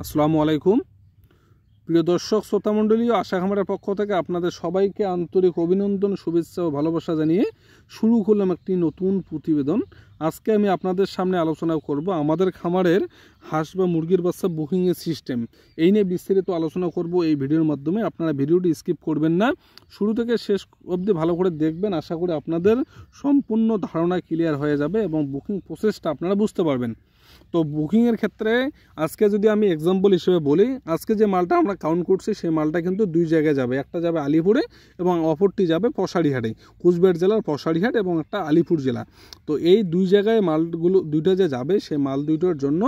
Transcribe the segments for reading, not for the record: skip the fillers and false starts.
আসসালামু আলাইকুম প্রিয় দর্শক শ্রোতা মণ্ডলী ও আশা খামারের পক্ষ থেকে আপনাদের সবাইকে আন্তরিক অভিনন্দন, শুভেচ্ছা ও ভালোবাসা জানিয়ে শুরু করলাম একটি নতুন প্রতিবেদন। আজকে আমি আপনাদের সামনে আলোচনা করব আমাদের খামারের হাঁস বা মুরগির বাচ্চা বুকিংয়ের সিস্টেম। এই নিয়ে বিস্তারিত আলোচনা করব এই ভিডিওর মাধ্যমে। আপনারা ভিডিওটি স্কিপ করবেন না, শুরু থেকে শেষ অবধি ভালো করে দেখবেন। আশা করি আপনাদের সম্পূর্ণ ধারণা ক্লিয়ার হয়ে যাবে এবং বুকিং প্রসেসটা আপনারা বুঝতে পারবেন। তো বুকিংয়ের ক্ষেত্রে আজকে যদি আমি এক্সাম্পল হিসেবে বলি, আজকে যে মালটা আমরা কাউন্ট করছি সেই মালটা কিন্তু দুই জায়গায় যাবে। একটা যাবে আলিপুরে এবং অপরটি যাবে পশাড়িহাটে, কুচবিহার জেলার পশাড়িহাট এবং একটা আলিপুর জেলা। তো এই দুই জায়গায় মালগুলো দুইটা যে যাবে সেই মাল দুইটার জন্য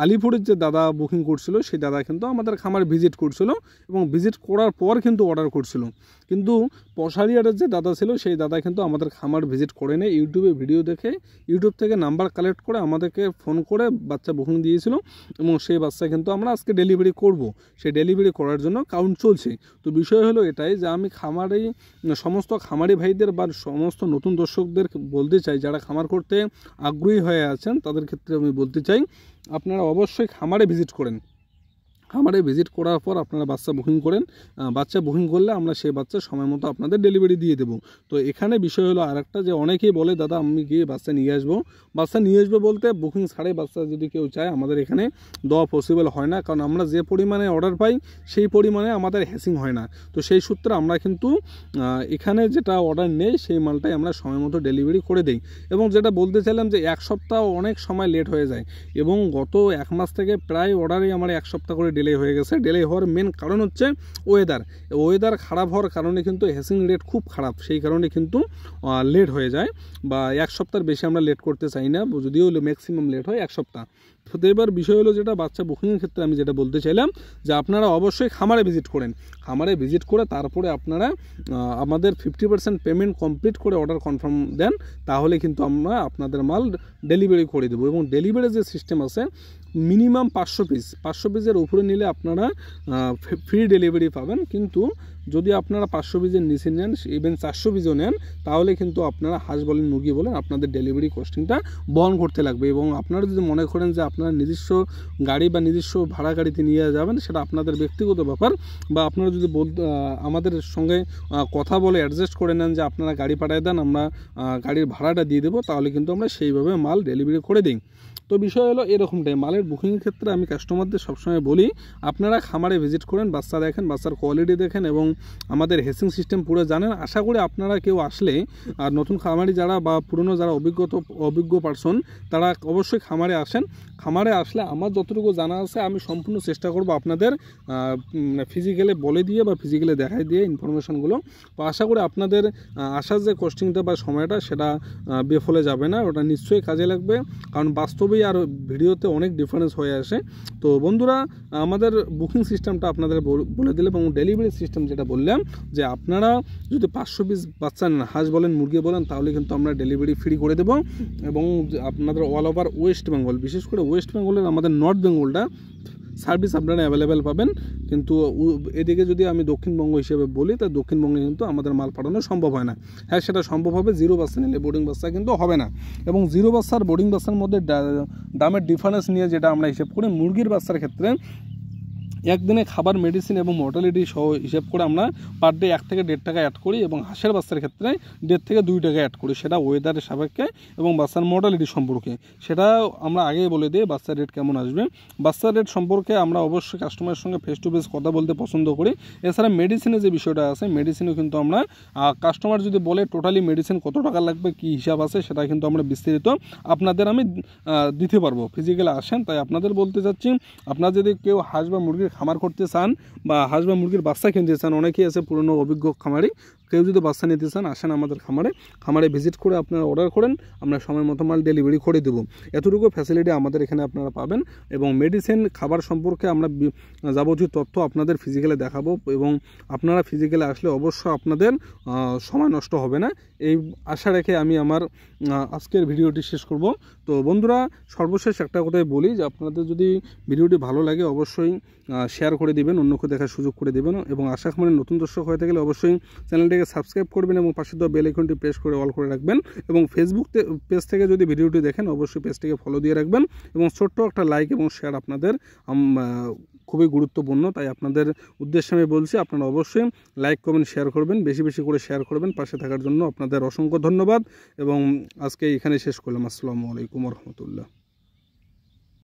আলিপুরের যে দাদা বুকিং করছিল সেই দাদা কিন্তু আমাদের খামার ভিজিট করছিল এবং ভিজিট করার পর কিন্তু অর্ডার করছিল। কিন্তু পশাড়িহাটের যে দাদা ছিল সেই দাদা কিন্তু আমাদের খামার ভিজিট করে নেই, ইউটিউবে ভিডিও দেখে ইউটিউব থেকে নাম্বার কালেক্ট করে আমাদেরকে ফোন করে বাচ্চা বুকিং দিয়েছিল এবং সেই বাচ্চা কিন্তু আমরা আজকে ডেলিভারি করব। সেই ডেলিভারি করার জন্য কাউন্ট চলছে। তো বিষয় হলো এটাই যে আমি খামারি সমস্ত খামারি ভাইদের বা সমস্ত নতুন দর্শকদের বলতে চাই, যারা খামার করতে আগ্রহী হয়ে আছেন তাদের ক্ষেত্রে আমি বলতে চাই আপনারা অবশ্যই খামারে ভিজিট করেন। খামারে ভিজিট করার পর আপনারা বাচ্চা বুকিং করেন। বাচ্চা বুকিং করলে আমরা সেই বাচ্চা সময় মতো আপনাদের ডেলিভারি দিয়ে দেবো। তো এখানে বিষয় হলো আরেকটা, যে অনেকেই বলে দাদা আমি গিয়ে বাচ্চা নিয়ে আসবো। বাচ্চা নিয়ে আসবো বলতে বুকিং ছাড়াই বাচ্চা যদি কেউ চায় আমাদের এখানে দেওয়া পসিবল হয় না, কারণ আমরা যে পরিমাণে অর্ডার পাই সেই পরিমাণে আমাদের হ্যাসিং হয় না। তো সেই সূত্রে আমরা কিন্তু এখানে যেটা অর্ডার নেই সেই মালটাই আমরা সময় মতো ডেলিভারি করে দিই। এবং যেটা বলতে চাইলাম যে এক সপ্তাহ অনেক সময় লেট হয়ে যায় এবং গত এক মাস থেকে প্রায় অর্ডারই আমার এক সপ্তাহ করে ডিলে হয়ে গেছে। ডিলে হওয়ার মেন কারণ হচ্ছে ওয়েদার খারাপ হওয়ার কারণে কিন্তু হ্যাসিং রেট খুব খারাপ, সেই কারণে কিন্তু লেট হয়ে যায় বা এক সপ্তাহের বেশি আমরা লেট করতে চাই না, যদিও ম্যাক্সিমাম লেট হয় এক সপ্তাহ। তো এবার বিষয় হলো যেটা বাচ্চা বুকিংয়ের ক্ষেত্রে আমি যেটা বলতে চাইলাম যে আপনারা অবশ্যই খামারে ভিজিট করেন। খামারে ভিজিট করে তারপরে আপনারা আমাদের 50% পেমেন্ট কমপ্লিট করে অর্ডার কনফার্ম দেন, তাহলে কিন্তু আমরা আপনাদের মাল ডেলিভারি করে দেবো। এবং ডেলিভারি যে সিস্টেম আছে মিনিমাম 500 পিসের উপরে নিলে আপনারা ফ্রি ডেলিভারি পাবেন। কিন্তু যদি আপনারা 500 পিসের নিচে নেন, ইভেন 400 পিসও নেন, তাহলে কিন্তু আপনারা হাঁস বলেন মুরগি বলেন আপনাদের ডেলিভারি কস্টিংটা বহন করতে লাগবে। এবং আপনারা যদি মনে করেন যে আপনারা নিজস্ব গাড়ি বা নিজস্ব ভাড়া গাড়িতে নিয়ে যাবেন, সেটা আপনাদের ব্যক্তিগত ব্যাপার। বা আপনারা যদি আমাদের সঙ্গে কথা বলে অ্যাডজাস্ট করে নেন যে আপনারা গাড়ি পাঠিয়ে দেন, আমরা গাড়ির ভাড়াটা দিয়ে দেবো, তাহলে কিন্তু আমরা সেইভাবে মাল ডেলিভারি করে দিই। তো বিষয় হলো এরকমটাই। মালের বুকিংয়ের ক্ষেত্রে আমি কাস্টমারদের সবসময় বলি আপনারা খামারে ভিজিট করেন, বাচ্চা দেখেন, বাচ্চার কোয়ালিটি দেখেন এবং আমাদের হেসিং সিস্টেম পুরো জানেন। আশা করি আপনারা কেউ আসলে আর নতুন খামারি যারা বা পুরনো যারা অভিজ্ঞ পার্সন তারা অবশ্যই খামারে আসেন। খামারে আসলে আমার যতটুকু জানা আছে আমি সম্পূর্ণ চেষ্টা করব আপনাদের ফিজিক্যালি বলে দিয়ে বা ফিজিক্যালি দেখাই দিয়ে ইনফরমেশনগুলো। তো আশা করি আপনাদের আসার যে কস্টিংটা বা সময়টা সেটা বেফলে যাবে না, ওটা নিশ্চয়ই কাজে লাগবে, কারণ বাস্তবেই আর ভিডিওতে অনেক ডিফারেন্স হয়ে আসে। তো বন্ধুরা আমাদের বুকিং সিস্টেমটা আপনাদের বলে দিলাম এবং ডেলিভারি সিস্টেম যেটা বললাম যে আপনারা যদি 500 পিস বাচ্চা নেন, হাঁস বলেন মুরগি বলেন, তাহলে কিন্তু আমরা ডেলিভারি ফ্রি করে দেবো। এবং আপনাদের অল ওভার ওয়েস্ট বেঙ্গল, বিশেষ করে ওয়েস্ট বেঙ্গলের আমাদের নর্থ বেঙ্গলটা সার্ভিস আপনারা অ্যাভেলেবেল পাবেন। কিন্তু এদিকে যদি আমি দক্ষিণবঙ্গ হিসেবে বলি, তা দক্ষিণবঙ্গে কিন্তু আমাদের মাল পাঠানো সম্ভব হয় না। হ্যাঁ, সেটা সম্ভব হবে 0 বাচ্চা নিলে, বোর্ডিং বাচ্চা কিন্তু হবে না। এবং 0 বাচ্চা আর বোর্ডিং বাচ্চার মধ্যে দামের ডিফারেন্স নিয়ে যেটা আমরা হিসেব করি, মুরগির বাচ্চার ক্ষেত্রে একদিনে খাবার, মেডিসিন এবং মর্টালিটি সহ হিসেব করে আমরা পার ডে 1 থেকে 1.5 টাকা অ্যাড করি এবং হাঁসের বাচ্চার ক্ষেত্রে 1.5 থেকে 2 টাকা অ্যাড করি, সেটা ওয়েদারের সাপেক্ষে এবং বাচ্চার মর্টালিটি সম্পর্কে। সেটা আমরা আগেই বলে দিই বাচ্চার রেট কেমন আসবে। বাচ্চার রেট সম্পর্কে আমরা অবশ্যই কাস্টমারের সঙ্গে ফেস টু ফেস কথা বলতে পছন্দ করি। এছাড়া মেডিসিনের যে বিষয়টা আছে, মেডিসিনও কিন্তু আমরা কাস্টমার যদি বলে টোটালি মেডিসিন কত টাকা লাগবে, কী হিসাব আছে, সেটা কিন্তু আমরা বিস্তারিত আপনাদের আমি দিতে পারবো। ফিজিক্যালি আসেন, তাই আপনাদের বলতে চাচ্ছি আপনারা যদি কেউ হাঁস বা মুরগির খামার করতে চান বা হাঁস বা মুরগির বাচ্চা কিনতে চান, অনেকেই আছে পুরনো অভিজ্ঞ খামারি, কেউ যদি বাচ্চা নিতে চান আসেন আমাদের খামারে ভিজিট করে আপনারা অর্ডার করেন, আমরা সময় মতো মাল ডেলিভারি করে দেবো। এতটুকু ফ্যাসিলিটি আমাদের এখানে আপনারা পাবেন। এবং মেডিসিন খাবার সম্পর্কে আমরা যাবতীয় তথ্য আপনাদের ফিজিক্যালে দেখাবো এবং আপনারা ফিজিক্যালে আসলে অবশ্যই আপনাদের সময় নষ্ট হবে না, এই আশা রেখে আমি আমার আজকের ভিডিওটি শেষ করব। তো বন্ধুরা সর্বশেষ একটা কথাই বলি যে আপনাদের যদি ভিডিওটি ভালো লাগে অবশ্যই শেয়ার করে দিবেন, অন্যকে দেখার সুযোগ করে দেবেন। এবং আশা খামারের নতুন দর্শক হয়ে থাকলে অবশ্যই চ্যানেলটিকে চ্যানেলটিকে সাবস্ক্রাইব করবেন এবং পাশে দেওয়া বেল আইকনটি প্রেস করে অল করে রাখবেন। এবং ফেসবুক পেজ থেকে যদি ভিডিওটি দেখেন অবশ্যই পেজটিকে ফলো দিয়ে রাখবেন এবং ছোট্ট একটা লাইক এবং শেয়ার আপনাদের খুবই গুরুত্বপূর্ণ। তাই আপনাদের উদ্দেশ্যে আমি বলছি, আপনারা অবশ্যই লাইক কমেন্ট শেয়ার করবেন, বেশি বেশি করে শেয়ার করবেন। পাশে থাকার জন্য আপনাদের অসংখ্য ধন্যবাদ এবং আজকে এখানে শেষ করলাম। আসসালামু আলাইকুম ওয়া রাহমাতুল্লাহ।